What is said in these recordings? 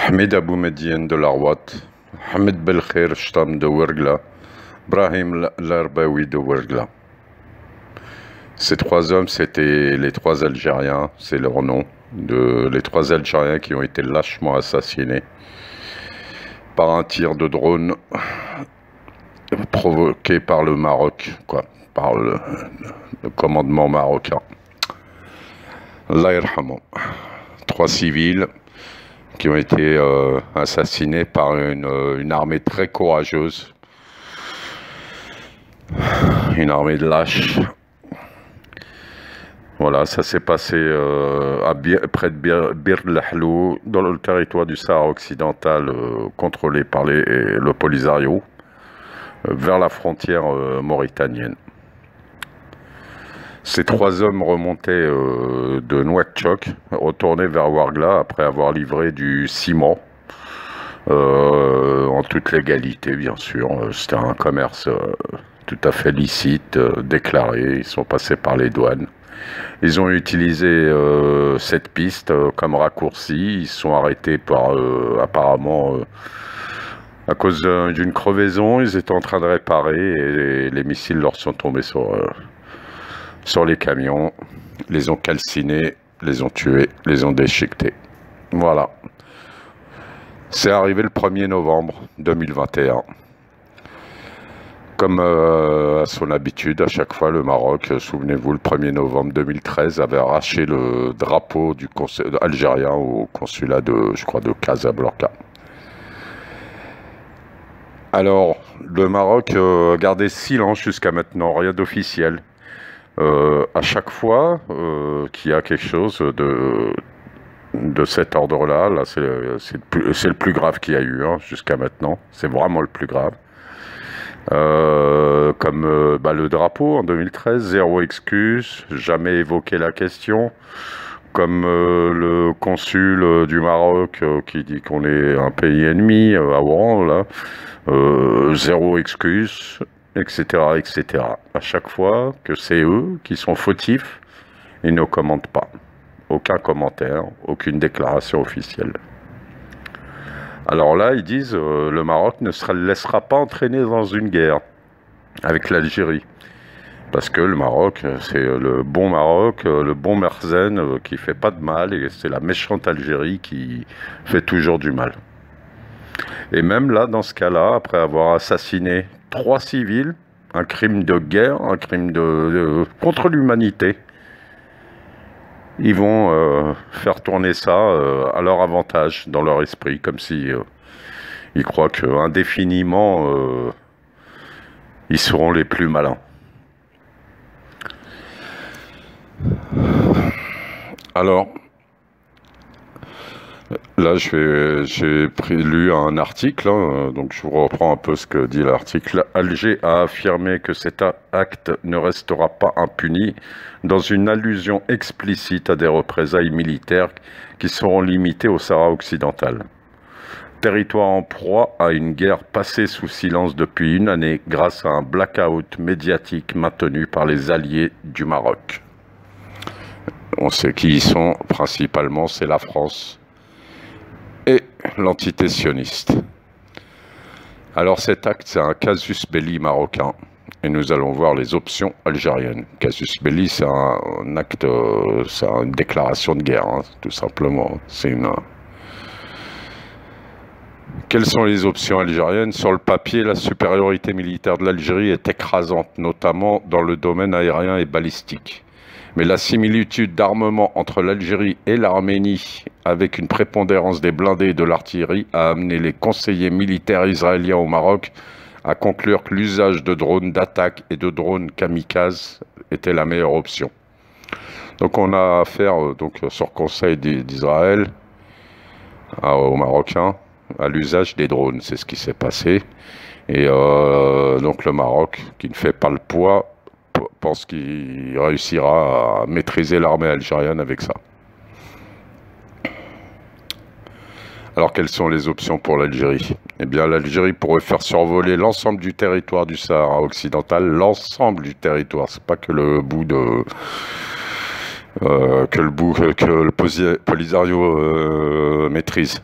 Hamid Abou Medien de Larwat, Hamid Belkhair Shtam de Ouergla, Brahim Larbaoui de Ouergla. Ces trois hommes, c'était les trois Algériens, c'est leur nom, les trois Algériens qui ont été lâchement assassinés par un tir de drone provoqué par le Maroc, par le commandement marocain. Allah yarhamou. Trois civils qui ont été assassinés par une armée très courageuse, une armée de lâches. Voilà, ça s'est passé près de Bir Lahlou, dans le territoire du Sahara occidental, contrôlé par le Polisario, vers la frontière mauritanienne. Ces trois hommes remontaient de Nouakchott, retournaient vers Ouargla après avoir livré du ciment, en toute légalité bien sûr. C'était un commerce tout à fait licite, déclaré, ils sont passés par les douanes. Ils ont utilisé cette piste comme raccourci, ils sont arrêtés par apparemment à cause d'une crevaison, ils étaient en train de réparer et les missiles leur sont tombés sur les camions, les ont calcinés, les ont tués, les ont déchiquetés. Voilà. C'est arrivé le 1er novembre 2021. Comme à son habitude, à chaque fois, le Maroc, souvenez-vous, le 1er novembre 2013, avait arraché le drapeau du algérien au consulat de, je crois, de Casablanca. Alors, le Maroc a gardé silence jusqu'à maintenant, rien d'officiel. À chaque fois qu'il y a quelque chose de cet ordre-là, c'est le plus grave qu'il y a eu jusqu'à maintenant, c'est vraiment le plus grave. Comme le drapeau en 2013, zéro excuse, jamais évoqué la question, comme le consul du Maroc qui dit qu'on est un pays ennemi à Oran, là, zéro excuse, etc., etc. À chaque fois que c'est eux qui sont fautifs, ils ne commentent pas. Aucun commentaire, aucune déclaration officielle. Alors là, ils disent le Maroc ne se laissera pas entraîner dans une guerre avec l'Algérie. Parce que le Maroc, c'est le bon Maroc, le bon Merzen qui fait pas de mal, et c'est la méchante Algérie qui fait toujours du mal. Et même là, dans ce cas-là, après avoir assassiné 3 civils, un crime de guerre, un crime contre l'humanité, ils vont faire tourner ça à leur avantage, dans leur esprit, comme si ils croient qu'indéfiniment, ils seront les plus malins. Alors, là, j'ai lu un article, donc je vous reprends un peu ce que dit l'article. Alger a affirmé que cet acte ne restera pas impuni dans une allusion explicite à des représailles militaires qui seront limitées au Sahara occidental. Territoire en proie à une guerre passée sous silence depuis une année grâce à un blackout médiatique maintenu par les alliés du Maroc. On sait qui ils sont, principalement c'est la France et l'entité sioniste. Alors cet acte, c'est un casus belli marocain, et nous allons voir les options algériennes. Casus belli, c'est un acte, c'est une déclaration de guerre, tout simplement. Quelles sont les options algériennes? Sur le papier, la supériorité militaire de l'Algérie est écrasante, notamment dans le domaine aérien et balistique. Mais la similitude d'armement entre l'Algérie et l'Arménie, avec une prépondérance des blindés et de l'artillerie, a amené les conseillers militaires israéliens au Maroc à conclure que l'usage de drones d'attaque et de drones kamikazes était la meilleure option. Donc on a affaire, sur conseil d'Israël, aux Marocains, à l'usage des drones. C'est ce qui s'est passé. Et donc le Maroc, qui ne fait pas le poids, pense qu'il réussira à maîtriser l'armée algérienne avec ça. Alors quelles sont les options pour l'Algérie? Eh bien l'Algérie pourrait faire survoler l'ensemble du territoire du Sahara occidental, l'ensemble du territoire, c'est pas que le bout de... que le Polisario maîtrise.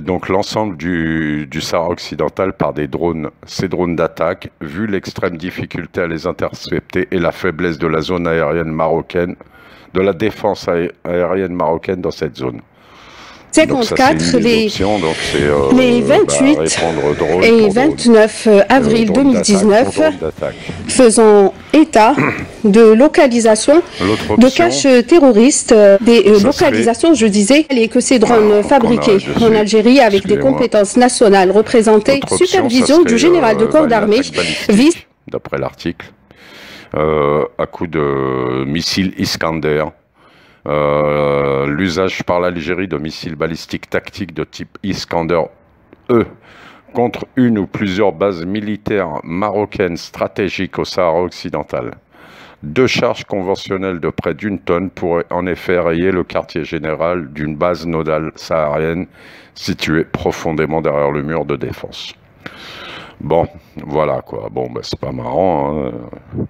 Donc l'ensemble du Sahara occidental par des drones, ces drones d'attaque, vu l'extrême difficulté à les intercepter et la faiblesse de la zone aérienne marocaine, de la défense aérienne marocaine dans cette zone. 54, les 28 et 29 avril 2019, faisant état de localisation de caches terroristes, des localisations, je disais, et que ces drones fabriqués en Algérie avec des compétences nationales représentées, supervision du général de corps d'armée, visent, d'après l'article, à coup de missiles Iskander. L'usage par l'Algérie de missiles balistiques tactiques de type Iskander-E contre une ou plusieurs bases militaires marocaines stratégiques au Sahara occidental. 2 charges conventionnelles de près d'1 tonne pourraient en effet rayer le quartier général d'une base nodale saharienne située profondément derrière le mur de défense. Bon, voilà quoi. Bon, ben, c'est pas marrant, hein.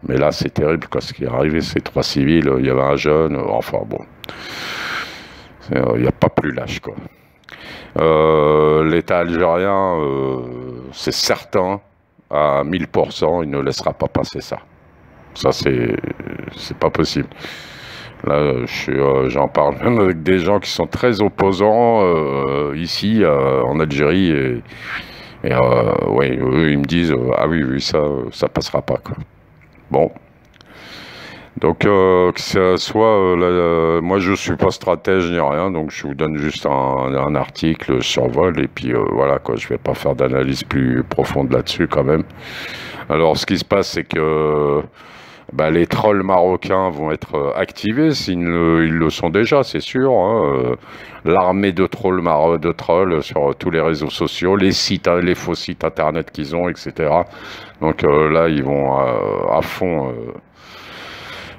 Mais là c'est terrible quoi. Ce qui est arrivé, c'est 3 civils. Il y avait un jeune. Enfin bon, il n'y a pas plus lâche quoi. L'État algérien, c'est certain, à 1000%, il ne laissera pas passer ça. Ça c'est pas possible. Là, j'en parle même avec des gens qui sont très opposants ici en Algérie et ouais, eux, ils me disent ah oui, ça passera pas quoi. Bon, donc que ce soit, moi je suis pas stratège ni rien, donc je vous donne juste un article survol et puis voilà quoi. Je vais pas faire d'analyse plus profonde là-dessus quand même. Alors ce qui se passe, c'est que les trolls marocains vont être activés, ils le sont déjà, c'est sûr. Hein. L'armée de trolls sur tous les réseaux sociaux, les sites, les faux sites internet qu'ils ont, etc. Donc là, ils vont à fond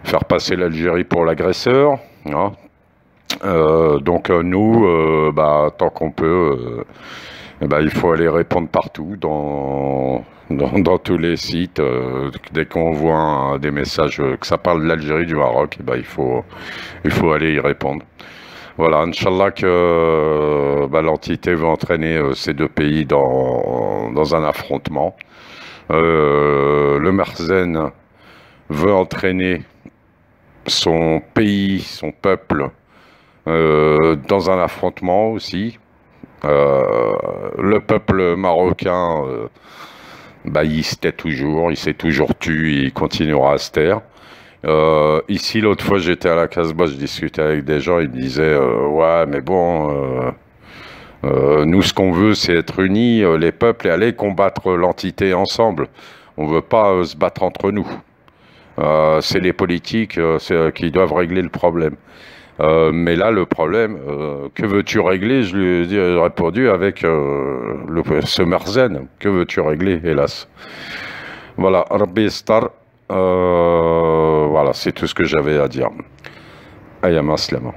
faire passer l'Algérie pour l'agresseur. Hein. Donc nous, tant qu'on peut, il faut aller répondre partout dans tous les sites. Dès qu'on voit des messages que ça parle de l'Algérie, du Maroc, il faut aller y répondre. Voilà, Inch'Allah que l'entité va entraîner ces 2 pays dans un affrontement. Le Merzen veut entraîner son pays, son peuple, dans un affrontement aussi. Le peuple marocain, il se tait toujours, il s'est toujours tu, il continuera à se taire. Ici, l'autre fois, j'étais à la Casbah, je discutais avec des gens, ils me disaient ouais, mais bon, nous, ce qu'on veut, c'est être unis, les peuples, et aller combattre l'entité ensemble. On veut pas se battre entre nous. C'est les politiques qui doivent régler le problème. Mais là, le problème, que veux-tu régler? Je lui ai répondu avec ce Merzen. Que veux-tu régler, hélas? Voilà, Rabbi Star. Voilà, c'est tout ce que j'avais à dire. Ayama Slama.